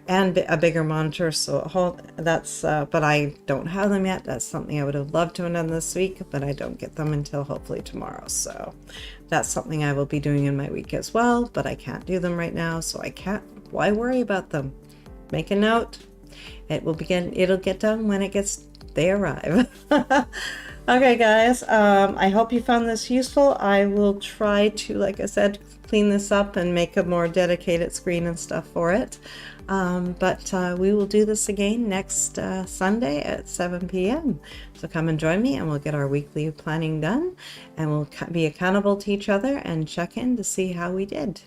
and a bigger monitor. So that's but I don't have them yet. That's something I would have loved to have done this week, but I don't get them until hopefully tomorrow. So that's something I will be doing in my week as well, but I can't do them right now, so I can't. Why worry about them? Make a note. It'll get done when they arrive. Okay, guys, I hope you found this useful. I will try to, like I said, clean this up and make a more dedicated screen and stuff for it. But we will do this again next Sunday at 7 p.m. So come and join me, and we'll get our weekly planning done, and we'll be accountable to each other and check in to see how we did.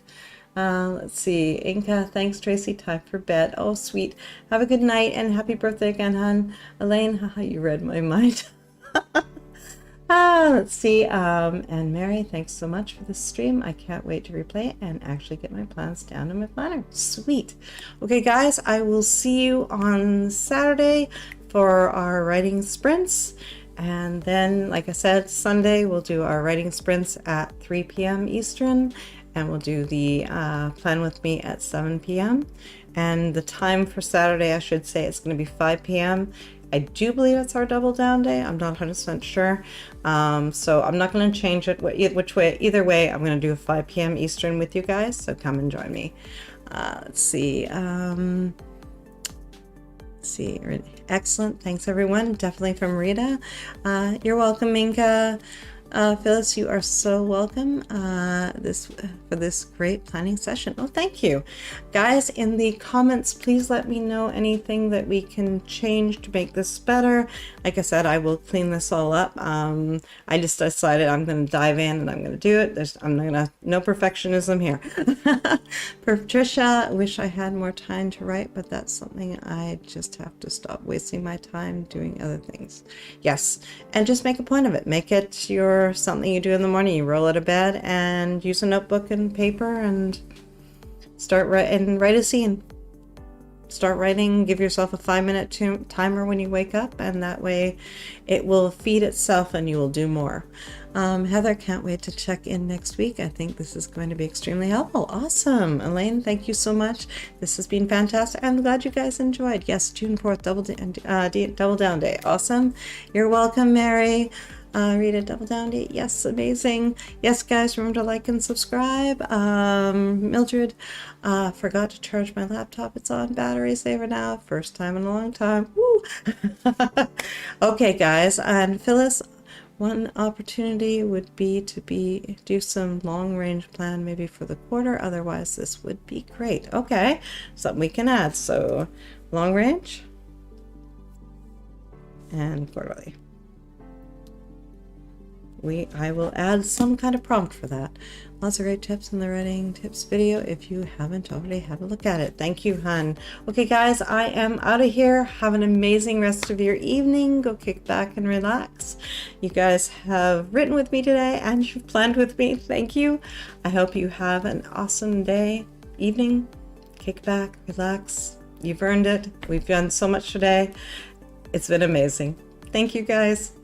Let's see. Inca, thanks, Tracy. Time for bed. Oh, sweet. Have a good night, and happy birthday again, hon. Elaine, haha, you read my mind. Let's see. And Mary, thanks so much for this stream. I can't wait to replay it and actually get my plans down in my planner. Sweet. Okay, guys, I will see you on Saturday. for our writing sprints. And then, like I said, Sunday we'll do our writing sprints at 3 p.m. Eastern, and we'll do the plan with me at 7 p.m. And the time for Saturday, I should say, it's going to be 5 p.m. I do believe it's our double down day. I'm not 100% sure. So I'm not going to change it which way. Either way, I'm going to do a 5 p.m. Eastern with you guys. So come and join me. Let's see. Excellent. Thanks, everyone. Definitely from Rita. You're welcome, Minka. Phyllis, you are so welcome for this great planning session. Oh, thank you. Guys, in the comments, please let me know anything that we can change to make this better. Like I said, I will clean this all up. I just decided I'm going to dive in and I'm going to do it. No perfectionism here. Patricia, wish I had more time to write, but that's something I just have to stop wasting my time doing other things. Yes, and just make a point of it. Make it something you do in the morning. You roll out of bed and use a notebook and paper and write a scene. Start writing. Give yourself a 5-minute timer when you wake up, and that way it will feed itself and you will do more. Heather, can't wait to check in next week. I think this is going to be extremely helpful. Awesome. Elaine, thank you so much. This has been fantastic. I'm glad you guys enjoyed. Yes, June 4th, double down day. Awesome. You're welcome, Mary. Rita, double down day. Yes, amazing. Yes, guys, remember to like and subscribe. Mildred, forgot to charge my laptop. It's on battery saver now. First time in a long time. Woo. Okay, guys, and Phyllis, one opportunity would be to do some long range plan maybe for the quarter. Otherwise, this would be great. Okay, something we can add. So long range and quarterly. I will add some kind of prompt for that. Lots of great tips in the writing tips video if you haven't already had a look at it. Thank you, hun. Okay, guys, I am out of here. Have an amazing rest of your evening. Go kick back and relax. You guys have written with me today and you've planned with me. Thank you. I hope you have an awesome day, evening. Kick back, relax. You've earned it. We've done so much today. It's been amazing. Thank you, guys.